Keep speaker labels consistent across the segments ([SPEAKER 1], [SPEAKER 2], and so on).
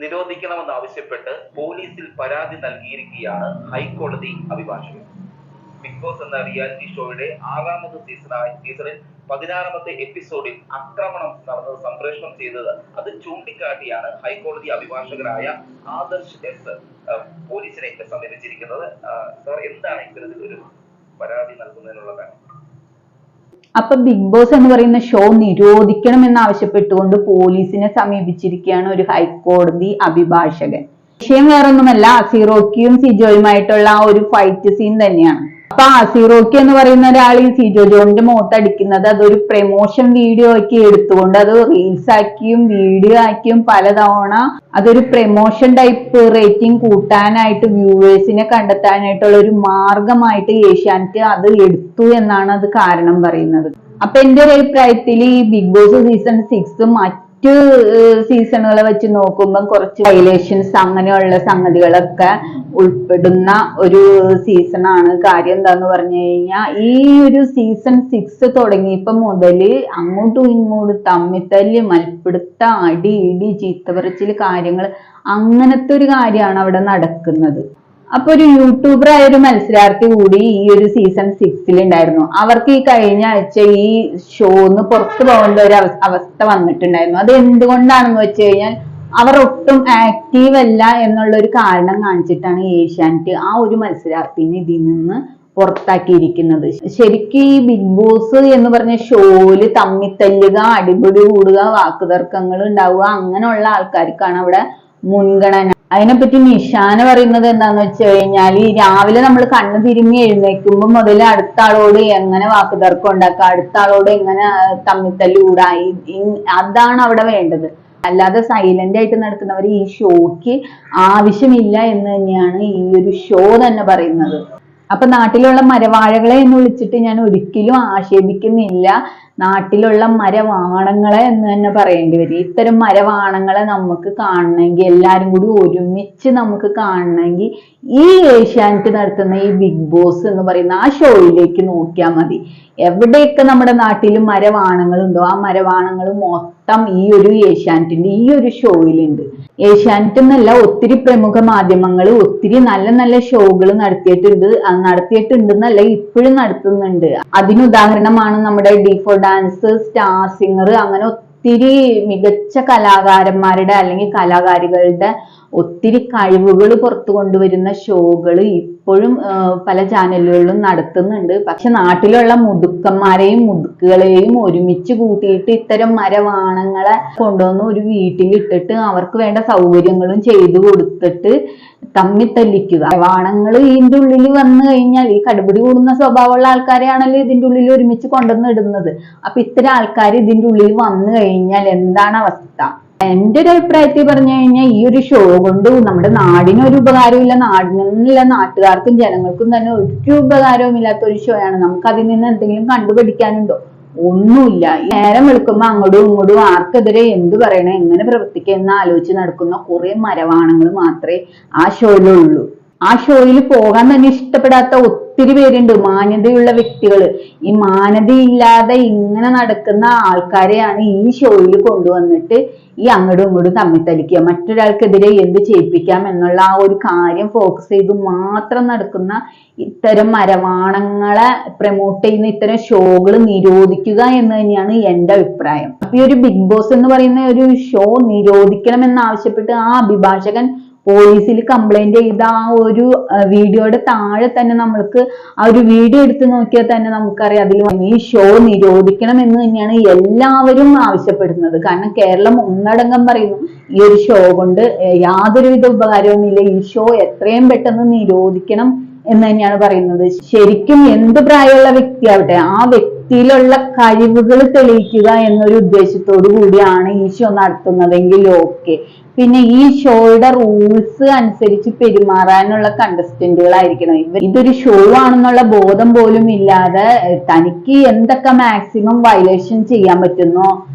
[SPEAKER 1] നിരോധിക്കണമെന്നാവശ്യപ്പെട്ട് പോലീസിൽ പരാതി നൽകിയിരിക്കുകയാണ് ഹൈക്കോടതി അഭിഭാഷകൻ. ബിഗ് ബോസ് എന്ന റിയാലിറ്റി ഷോയുടെ 6ാമത് സീസണിൽ 16ാമത്തെ എപ്പിസോഡിൽ ആക്രമണം നടന്നത് സംപ്രേഷണം ചെയ്തത് അത് ചൂണ്ടിക്കാട്ടിയാണ് ഹൈക്കോടതി അഭിഭാഷകരായ ആദർശ് എസ് പോലീസിനെ സമീപിച്ചിരിക്കുന്നത്. സർ, എന്താണ് ഇത്തരത്തിൽ ഒരു പരാതി നൽകുന്നതിനുള്ള കാര്യം?
[SPEAKER 2] അപ്പൊ ബിഗ് ബോസ് എന്ന് പറയുന്ന ഷോ നിരോധിക്കണം എന്നാവശ്യപ്പെട്ടുകൊണ്ട് പോലീസിനെ സമീപിച്ചിരിക്കുകയാണ് ഒരു ഹൈക്കോടതി അഭിഭാഷകൻ. വിഷയം വേറൊന്നുമല്ല, അസീറോക്കിയും സിജോയുമായിട്ടുള്ള ആ ഒരു ഫൈറ്റ് സീൻ തന്നെയാണ്. അപ്പൊ അസീറോക്കി എന്ന് പറയുന്ന ഒരാൾ ഈ സിജോ ജോണിന്റെ മുഖത്തടിക്കുന്നത് അതൊരു പ്രമോഷൻ വീഡിയോ ആക്കി എടുത്തുകൊണ്ട് അത് റീൽസ് ആക്കിയും വീഡിയോ ആക്കിയും പലതവണ അതൊരു പ്രമോഷൻ ടൈപ്പ് റേറ്റിംഗ് കൂട്ടാനായിട്ട് വ്യൂവേഴ്സിനെ കണ്ടെത്താനായിട്ടുള്ള ഒരു മാർഗമായിട്ട് ഏഷ്യാനെറ്റ് അത് എടുത്തു എന്നാണ് അത് കാരണം പറയുന്നത്. അപ്പൊ എന്റെ ഒരു അഭിപ്രായത്തിൽ ഈ ബിഗ് ബോസ് സീസൺ 6 മറ്റു സീസണുകളെ വെച്ച് നോക്കുമ്പോൾ കുറച്ച് വയലേഷൻസ് അങ്ങനെയുള്ള സംഗതികളൊക്കെ ഉൾപ്പെടുന്ന ഒരു സീസണാണ്. കാര്യം എന്താന്ന് പറഞ്ഞു കഴിഞ്ഞാൽ ഈ ഒരു സീസൺ 6 തുടങ്ങിയപ്പോ മുതല് അങ്ങോട്ടും ഇങ്ങോട്ടും തമ്മിത്തല്ല്, മൽപ്പിടുത്ത, അടി ഇടി, ചീത്തപറിച്ചില് കാര്യങ്ങൾ അങ്ങനത്തെ ഒരു കാര്യമാണ് അവിടെ നടക്കുന്നത്. അപ്പൊ ഒരു യൂട്യൂബർ ആയ ഒരു മത്സരാർത്ഥി കൂടി ഈ ഒരു സീസൺ 6 ഉണ്ടായിരുന്നു. അവർക്ക് ഈ കഴിഞ്ഞ ആഴ്ച ഈ ഷോന്ന് പുറത്തു പോകേണ്ട ഒരു അവസ്ഥ വന്നിട്ടുണ്ടായിരുന്നു. അത് എന്തുകൊണ്ടാണെന്ന് വെച്ച് കഴിഞ്ഞാൽ അവർ ഒട്ടും ആക്റ്റീവ് അല്ല എന്നുള്ള ഒരു കാരണം കാണിച്ചിട്ടാണ് ഏഷ്യാനെറ്റ് ആ ഒരു മത്സരാർത്ഥിനെ ഇതിൽ നിന്ന് പുറത്താക്കിയിരിക്കുന്നത്. ശരിക്കും ഈ ബിഗ് ബോസ് എന്ന് പറഞ്ഞ ഷോയില് തമ്മിത്തല്ലുക, അടിപിടി കൂടുക, വാക്കുതർക്കങ്ങൾ ഉണ്ടാവുക അങ്ങനെയുള്ള ആൾക്കാർക്കാണ് അവിടെ മുൻഗണന. അതിനെപ്പറ്റി നിഷാന പറയുന്നത് എന്താന്ന് വെച്ച് കഴിഞ്ഞാൽ ഈ രാവിലെ നമ്മൾ കണ്ണു തിരുമ്മി എഴുന്നേൽക്കുമ്പോൾ മുതൽ അടുത്ത ആളോട് എങ്ങനെ വാക്കുതർക്കം ഉണ്ടാക്കുക, അടുത്ത ആളോട് എങ്ങനെ തമ്മിത്തല്ല് കൂടായി, അതാണ് അവിടെ വേണ്ടത്. അല്ലാതെ സൈലന്റ് ആയിട്ട് നടക്കുന്നവർ ഈ ഷോയ്ക്ക് ആവശ്യമില്ല എന്ന് തന്നെയാണ് ഈ ഒരു ഷോ തന്നെ പറയുന്നത്. അപ്പൊ നാട്ടിലുള്ള മരവാഴകളെ എന്ന് വിളിച്ചിട്ട് ഞാൻ ഒരിക്കലും ആക്ഷേപിക്കുന്നില്ല, നാട്ടിലുള്ള മരവാണങ്ങളെ എന്ന് തന്നെ പറയേണ്ടി വരും. ഇത്തരം മരവാണങ്ങളെ നമുക്ക് കാണണമെങ്കിൽ, എല്ലാരും കൂടി ഒരുമിച്ച് നമുക്ക് കാണണമെങ്കിൽ ഈ ഏഷ്യാനെറ്റ് നടത്തുന്ന ഈ ബിഗ് ബോസ് എന്ന് പറയുന്ന ആ ഷോയിലേക്ക് നോക്കിയാൽ മതി. എവിടെയൊക്കെ നമ്മുടെ നാട്ടിൽ മരവാണങ്ങളുണ്ടോ ആ മരവാണങ്ങൾ മൊത്തം ഈ ഒരു ഏഷ്യാനെറ്റിന്റെ ഈ ഒരു ഷോയിലുണ്ട്. ഏഷ്യാനെറ്റ് എന്നല്ല, ഒത്തിരി പ്രമുഖ മാധ്യമങ്ങൾ ഒത്തിരി നല്ല നല്ല ഷോകൾ നടത്തിയിട്ടുണ്ടെന്നല്ല ഇപ്പോഴും നടത്തുന്നുണ്ട്. അതിനുദാഹരണമാണ് നമ്മുടെ D4 ഡാൻസ്, സ്റ്റാർ സിംഗർ, അങ്ങനെ ഒത്തിരി മികച്ച കലാകാരന്മാരുടെ അല്ലെങ്കിൽ കലാകാരികളുടെ ഒത്തിരി കഴിവുകൾ പുറത്തു കൊണ്ടുവരുന്ന ഷോകൾ ഇപ്പോഴും പല ചാനലുകളിലും നടത്തുന്നുണ്ട്. പക്ഷെ നാട്ടിലുള്ള മുതുക്കന്മാരെയും മുതുക്കുകളെയും ഒരുമിച്ച് കൂട്ടിയിട്ട് ഇത്തരം മരവാണങ്ങളെ കൊണ്ടുവന്ന് ഒരു വീട്ടിലിട്ടിട്ട് അവർക്ക് വേണ്ട സൗകര്യങ്ങളും ചെയ്തു കൊടുത്തിട്ട് തമ്മിത്തല്ലിക്കുക. വാണങ്ങൾ ഇതിന്റെ ഉള്ളിൽ വന്നു കഴിഞ്ഞാൽ ഈ കടുപിടി കൂടുന്ന സ്വഭാവമുള്ള ആൾക്കാരെയാണല്ലോ ഇതിന്റെ ഉള്ളിൽ ഒരുമിച്ച് കൊണ്ടുവന്ന് ഇടുന്നത്. അപ്പൊ ഇത്തരം ആൾക്കാർ ഇതിന്റെ ഉള്ളിൽ വന്നു കഴിഞ്ഞാൽ എന്താണ് അവസ്ഥ? എന്റെ ഒരു അഭിപ്രായത്തിൽ പറഞ്ഞു കഴിഞ്ഞാൽ ഈ ഒരു ഷോ കൊണ്ട് നമ്മുടെ നാടിന് ഒരു ഉപകാരമില്ല, നാടിനുള്ള നാട്ടുകാർക്കും ജനങ്ങൾക്കും തന്നെ ഒരു ഉപകാരവും ഇല്ലാത്ത ഒരു ഷോ ആണ്. നമുക്ക് അതിൽ നിന്ന് എന്തെങ്കിലും കണ്ടുപിടിക്കാനുണ്ടോ? ഒന്നുമില്ല. നേരം വെളുക്കുമ്പോ അങ്ങോട്ടും ഇങ്ങോട്ടും ആർക്കെതിരെ എന്ത് പറയണേ, എങ്ങനെ പ്രവർത്തിക്കുക എന്ന് ആലോചിച്ച് നടക്കുന്ന കുറെ മരവാണങ്ങൾ മാത്രമേ ആ ഷോയിലുള്ളൂ. ആ ഷോയിൽ പോകാൻ തന്നെ ഇഷ്ടപ്പെടാത്ത ഒത്തിരി പേരുണ്ട്, മാന്യതയുള്ള വ്യക്തികൾ. ഈ മാന്യതയില്ലാതെ ഇങ്ങനെ നടക്കുന്ന ആൾക്കാരെയാണ് ഈ ഷോയിൽ കൊണ്ടുവന്നിട്ട് ഈ അങ്ങോട്ടും ഇങ്ങോട്ടും തമ്മിത്തലിക്കുക, മറ്റൊരാൾക്കെതിരെ എന്ത് ചെയ്യിപ്പിക്കാം എന്നുള്ള ആ ഒരു കാര്യം ഫോക്കസ് ചെയ്ത് മാത്രം നടക്കുന്ന ഇത്തരം മരവാണങ്ങളെ പ്രൊമോട്ട് ചെയ്യുന്ന ഇത്തരം ഷോകൾ നിരോധിക്കുക എന്ന് തന്നെയാണ് എന്റെ അഭിപ്രായം. അപ്പൊ ഈ ഒരു ബിഗ് ബോസ് എന്ന് പറയുന്ന ഒരു ഷോ നിരോധിക്കണം എന്നാവശ്യപ്പെട്ട് ആ അഭിഭാഷകൻ പോലീസിൽ കംപ്ലൈന്റ് ചെയ്ത ആ ഒരു വീഡിയോയുടെ താഴെ തന്നെ നമ്മൾക്ക് ആ ഒരു വീഡിയോ എടുത്ത് നോക്കിയാൽ തന്നെ നമുക്കറിയാം അതിൽ ഈ ഷോ നിരോധിക്കണം എന്ന് തന്നെയാണ് എല്ലാവരും ആവശ്യപ്പെടുന്നത്. കാരണം കേരളം ഒന്നടങ്കം പറയുന്നു ഈ ഒരു ഷോ കൊണ്ട് യാതൊരുവിധ ഉപകാരവുമില്ല, ഈ ഷോ എത്രയും പെട്ടെന്ന് നിരോധിക്കണം എന്ന് തന്നെയാണ് പറയുന്നത്. ശരിക്കും എന്ത് പ്രായമുള്ള വ്യക്തിയാവട്ടെ ആ വ്യക്തിയിലുള്ള കഴിവുകൾ തെളിയിക്കുക എന്നൊരു ഉദ്ദേശത്തോടു കൂടിയാണ് ഈ ഷോ നടത്തുന്നതെങ്കിൽ ഓക്കെ. പിന്നെ ഈ ഷോയുടെ റൂൾസ് അനുസരിച്ച് പെരുമാറാനുള്ള കണ്ടസ്റ്റന്റുകളായിരിക്കണം. ഇതൊരു ഷോ ആണെന്നുള്ള ബോധം പോലും ഇല്ലാതെ തനിക്ക് എന്തൊക്കെ മാക്സിമം വയലേഷൻ ചെയ്യാൻ പറ്റുന്നോ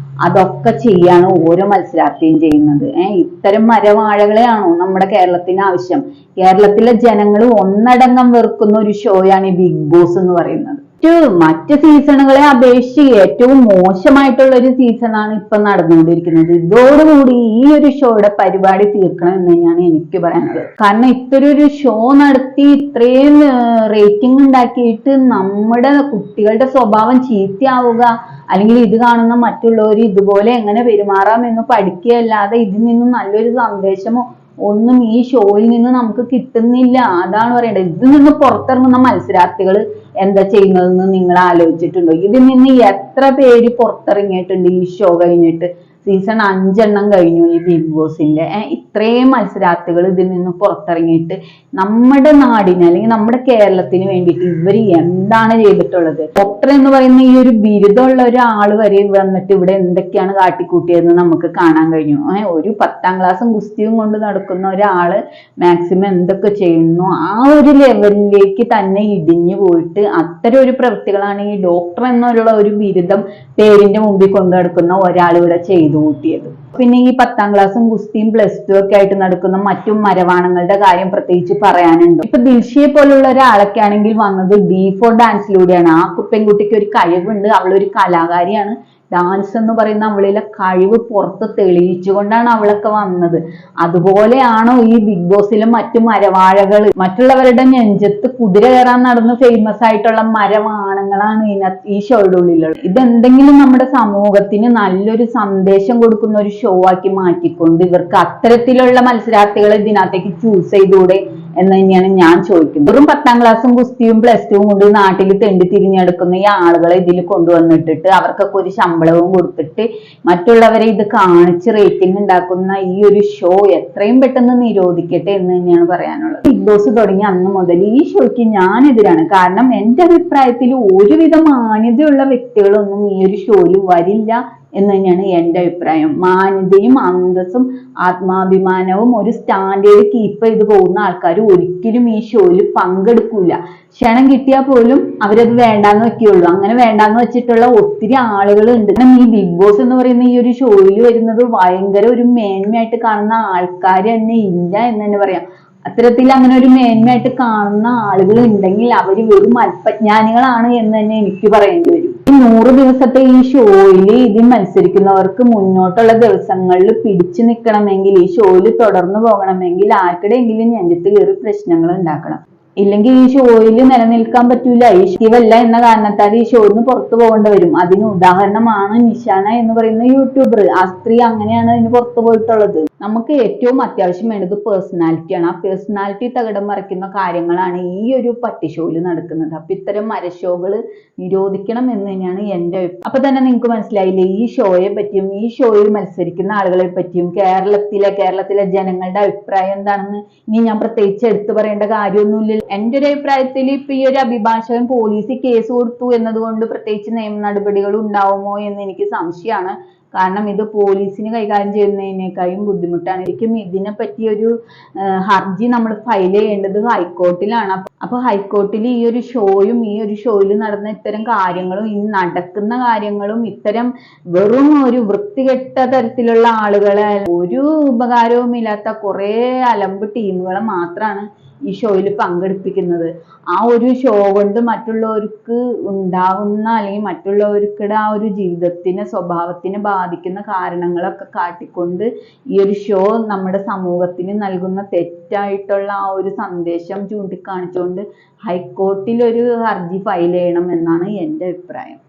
[SPEAKER 2] അതൊക്കെ ചെയ്യാണ് ഓരോ മത്സരാർത്ഥിയും ചെയ്യുന്നത്. ഇത്തരം മരവാഴകളെയാണോ നമ്മുടെ കേരളത്തിന് ആവശ്യം? കേരളത്തിലെ ജനങ്ങൾ ഒന്നടങ്കം വെറുക്കുന്ന ഒരു ഷോയാണ് ഈ ബിഗ് ബോസ് എന്ന് പറയുന്നത്. മറ്റ് സീസണുകളെ അപേക്ഷിച്ച് ഏറ്റവും മോശമായിട്ടുള്ള ഒരു സീസണാണ് ഇപ്പൊ നടന്നുകൊണ്ടിരിക്കുന്നത്. ഇതോടുകൂടി ഈ ഒരു ഷോയുടെ പരിപാടി തീർക്കണം എന്ന് തന്നെയാണ് എനിക്ക് പറയാനുള്ളത്. കാരണം ഇത്തരം ഒരു ഷോ നടത്തി ഇത്രയും റേറ്റിംഗ് ഉണ്ടാക്കിയിട്ട് നമ്മുടെ കുട്ടികളുടെ സ്വഭാവം ചീത്തയാവുക, അല്ലെങ്കിൽ ഇത് കാണുന്ന മറ്റുള്ളവർ ഇതുപോലെ എങ്ങനെ പെരുമാറാം എന്ന് പഠിക്കുകയല്ലാതെ ഇതിൽ നിന്നും നല്ലൊരു സന്ദേശമോ ഒന്നും ഈ ഷോയിൽ നിന്ന് നമുക്ക് കിട്ടുന്നില്ല. അതാണ് പറയേണ്ടത്. ഇതിൽ നിന്ന് പുറത്തിറങ്ങുന്ന മത്സരാർത്ഥികൾ എന്താ ചെയ്യുന്നതെന്ന് നിങ്ങൾ ആലോചിച്ചിട്ടുണ്ടോ? ഇതിൽ നിന്ന് എത്ര പേര് പുറത്തിറങ്ങിയിട്ടുണ്ട് ഈ ഷോ കഴിഞ്ഞിട്ട്? സീസൺ 5 കഴിഞ്ഞു ഈ ബിഗ് ബോസിന്റെ. ഇത്രയും മത്സരാർത്ഥികൾ ഇതിൽ നിന്ന് പുറത്തിറങ്ങിയിട്ട് നമ്മുടെ നാടിന് അല്ലെങ്കിൽ നമ്മുടെ കേരളത്തിന് വേണ്ടിയിട്ട് ഇവർ എന്താണ് ചെയ്തിട്ടുള്ളത്? ഡോക്ടർ എന്ന് പറയുന്ന ഈ ഒരു ബിരുദമുള്ള ഒരാൾ വരെ വന്നിട്ട് ഇവിടെ എന്തൊക്കെയാണ് കാട്ടിക്കൂട്ടിയതെന്ന് നമുക്ക് കാണാൻ കഴിഞ്ഞു. ഒരു 10ാം ക്ലാസ്സും ഗുസ്തിയും കൊണ്ട് നടക്കുന്ന ഒരാള് മാക്സിമം എന്തൊക്കെ ചെയ്യുന്നു ആ ഒരു ലെവലിലേക്ക് തന്നെ ഇടിഞ്ഞു പോയിട്ട് അത്തരം ഒരു പ്രവൃത്തികളാണ് ഈ ഡോക്ടർ എന്നുള്ള ഒരു ബിരുദം പേരിന്റെ മുമ്പിൽ കൊണ്ടു നടക്കുന്ന ഒരാൾ ഇവിടെ ചെയ്തു കൂട്ടിയത്. പിന്നെ ഈ 10ാം ക്ലാസ്സും ഗുസ്തിയും +2 ഒക്കെ ആയിട്ട് നടക്കുന്ന മറ്റു മരവാണങ്ങളുടെ കാര്യം പ്രത്യേകിച്ച് പറയാനുണ്ട്. ഇപ്പൊ ദിൽഷയെ പോലുള്ള ഒരാളൊക്കെ ആണെങ്കിൽ വന്നത് D4 ഡാൻസിലൂടെയാണ്. ആ പെൺകുട്ടിക്ക് ഒരു കഴിവുണ്ട്, അവളൊരു കലാകാരിയാണ്. ഡാൻസ് എന്ന് പറയുന്ന അവളിലെ കഴിവ് പുറത്ത് തെളിയിച്ചുകൊണ്ടാണ് അവളൊക്കെ വന്നത്. അതുപോലെയാണോ ഈ ബിഗ് ബോസിലും മറ്റു മരവാഴകൾ? മറ്റുള്ളവരുടെ നെഞ്ചത്ത് കുതിര കയറാൻ നടന്ന് ഫേമസ് ആയിട്ടുള്ള മരവാണങ്ങളാണ് ഈ ഷോയുടെ ഉള്ളിലുള്ളത്. ഇതെന്തെങ്കിലും നമ്മുടെ സമൂഹത്തിന് നല്ലൊരു സന്ദേശം കൊടുക്കുന്ന ഒരു ഷോ ആക്കി മാറ്റിക്കൊണ്ട് ഇവർക്ക് അത്തരത്തിലുള്ള മത്സരാർത്ഥികളെ ഇതിനകത്തേക്ക് ചൂസ് ചെയ്തൂടെ എന്ന് തന്നെയാണ് ഞാൻ ചോദിക്കുന്നത്. വെറും 10ാം ക്ലാസ്സും ഗുസ്തിയും +2 കൊണ്ട് നാട്ടിൽ തെണ്ടി തിരിഞ്ഞെടുക്കുന്ന ഈ ആളുകളെ ഇതിൽ കൊണ്ടുവന്നിട്ടിട്ട് അവർക്കൊക്കെ ഒരു ശമ്പളവും കൊടുത്തിട്ട് മറ്റുള്ളവരെ ഇത് കാണിച്ച് റേറ്റിംഗ് ഉണ്ടാക്കുന്ന ഈ ഒരു ഷോ എത്രയും പെട്ടെന്ന് നിരോധിക്കട്ടെ എന്ന് തന്നെയാണ് പറയാനുള്ളത്. ബിഗ് ബോസ് തുടങ്ങിയ അന്ന് മുതൽ ഈ ഷോയ്ക്ക് ഞാൻ എതിരാണ്. കാരണം എന്റെ അഭിപ്രായത്തിൽ ഒരുവിധ മാന്യതയുള്ള വ്യക്തികളൊന്നും ഈ ഒരു ഷോയിൽ വരില്ല എന്ന് തന്നെയാണ് എന്റെ അഭിപ്രായം. മാന്യതയും അന്തസ്സും ആത്മാഭിമാനവും ഒരു സ്റ്റാൻഡേർഡ് കീപ്പ് ചെയ്ത് പോകുന്ന ആൾക്കാർ ഒരിക്കലും ഈ ഷോയിൽ പങ്കെടുക്കൂല. ക്ഷണം കിട്ടിയാൽ പോലും അവരത് വേണ്ടാന്ന് വെക്കുകയുള്ളൂ. അങ്ങനെ വേണ്ടാന്ന് വെച്ചിട്ടുള്ള ഒത്തിരി ആളുകൾ ഉണ്ട്. ഈ ബിഗ് ബോസ് എന്ന് പറയുന്ന ഈ ഒരു ഷോയിൽ വരുന്നത് ഭയങ്കര ഒരു മേന്മയായിട്ട് കാണുന്ന ആൾക്കാർ തന്നെ ഇല്ല എന്ന് തന്നെ പറയാം. അത്തരത്തിൽ അങ്ങനെ ഒരു മേന്മയായിട്ട് കാണുന്ന ആളുകൾ ഉണ്ടെങ്കിൽ അവർ വെറും അല്പജ്ഞാനികളാണ് എന്ന് തന്നെ എനിക്ക് പറയേണ്ടി വരും. 100 ദിവസത്തെ ഈ ഷോയിൽ ഇതിൽ മത്സരിക്കുന്നവർക്ക് മുന്നോട്ടുള്ള ദിവസങ്ങളിൽ പിടിച്ചു നിൽക്കണമെങ്കിൽ, ഈ ഷോയിൽ തുടർന്നു പോകണമെങ്കിൽ ആർക്കിടെയെങ്കിലും നെഞ്ചത്ത് കയറി പ്രശ്നങ്ങൾ ഉണ്ടാക്കണം. ഇല്ലെങ്കിൽ ഈ ഷോയിൽ നിലനിൽക്കാൻ പറ്റൂല. ഈ ഷീവല്ല എന്ന കാരണത്താൽ ഈ ഷോയിൽ നിന്ന് പുറത്തു പോകേണ്ടി വരും. അതിന് ഉദാഹരണമാണ് നിഷാന എന്ന് പറയുന്ന യൂട്യൂബർ. ആ സ്ത്രീ അങ്ങനെയാണ് അതിന് പുറത്തു പോയിട്ടുള്ളത്. നമുക്ക് ഏറ്റവും അത്യാവശ്യം വേണ്ടത് പേഴ്സണാലിറ്റിയാണ്. ആ പേഴ്സണാലിറ്റി തകിടം മറിക്കുന്ന കാര്യങ്ങളാണ് ഈ ഒരു പട്ടി ഷോയിൽ നടക്കുന്നത്. അപ്പൊ ഇത്തരം മരഷോകൾ നിരോധിക്കണം എന്ന് തന്നെയാണ് എന്റെ അഭിപ്രായം. അപ്പൊ തന്നെ നിങ്ങൾക്ക് മനസ്സിലായില്ലേ ഈ ഷോയെ പറ്റിയും ഈ ഷോയിൽ മത്സരിക്കുന്ന ആളുകളെ പറ്റിയും കേരളത്തിലെ ജനങ്ങളുടെ അഭിപ്രായം എന്താണെന്ന് ഇനി ഞാൻ പ്രത്യേകിച്ച് എടുത്തു പറയേണ്ട കാര്യമൊന്നുമില്ല. എന്റെ ഒരു അഭിപ്രായത്തിൽ ഇപ്പൊ ഈ ഒരു അഭിഭാഷകൻ പോലീസിൽ കേസ് കൊടുത്തു എന്നതുകൊണ്ട് പ്രത്യേകിച്ച് നിയമ നടപടികൾ ഉണ്ടാവുമോ എന്ന് എനിക്ക് സംശയമാണ്. കാരണം ഇത് പോലീസിന് കൈകാര്യം ചെയ്യുന്നതിനേക്കാളും ബുദ്ധിമുട്ടാണ്. ശരിക്കും ഇതിനെ പറ്റി ഒരു ഹർജി നമ്മൾ ഫയൽ ചെയ്യേണ്ടത് ഹൈക്കോർട്ടിലാണ്. അപ്പൊ ഹൈക്കോർട്ടിൽ ഈ ഒരു ഷോയും ഈ ഒരു ഷോയിൽ നടന്ന ഇത്തരം കാര്യങ്ങളും ഇനി നടക്കുന്ന കാര്യങ്ങളും ഇത്തരം വെറും ഒരു വൃത്തികെട്ട തരത്തിലുള്ള ആളുകളെ ഒരു ഉപകാരവും ഇല്ലാത്ത കുറെ അലമ്പ് ടീമുകളെ മാത്രമാണ് ഈ ഷോയിൽ പങ്കെടുപ്പിക്കുന്നത്. ആ ഒരു ഷോ കൊണ്ട് മറ്റുള്ളവർക്ക് ഉണ്ടാകുന്ന അല്ലെങ്കിൽ മറ്റുള്ളവർക്കിടെ ആ ഒരു ജീവിതത്തിന് സ്വഭാവത്തിനെ ബാധിക്കുന്ന കാരണങ്ങളൊക്കെ കാട്ടിക്കൊണ്ട് ഈ ഒരു ഷോ നമ്മുടെ സമൂഹത്തിന് നൽകുന്ന തെറ്റായിട്ടുള്ള ആ ഒരു സന്ദേശം ചൂണ്ടിക്കാണിച്ചുകൊണ്ട് ഹൈക്കോർട്ടിൽ ഒരു ഹർജി ഫയൽ ചെയ്യണം എന്നാണ് എൻ്റെ അഭിപ്രായം.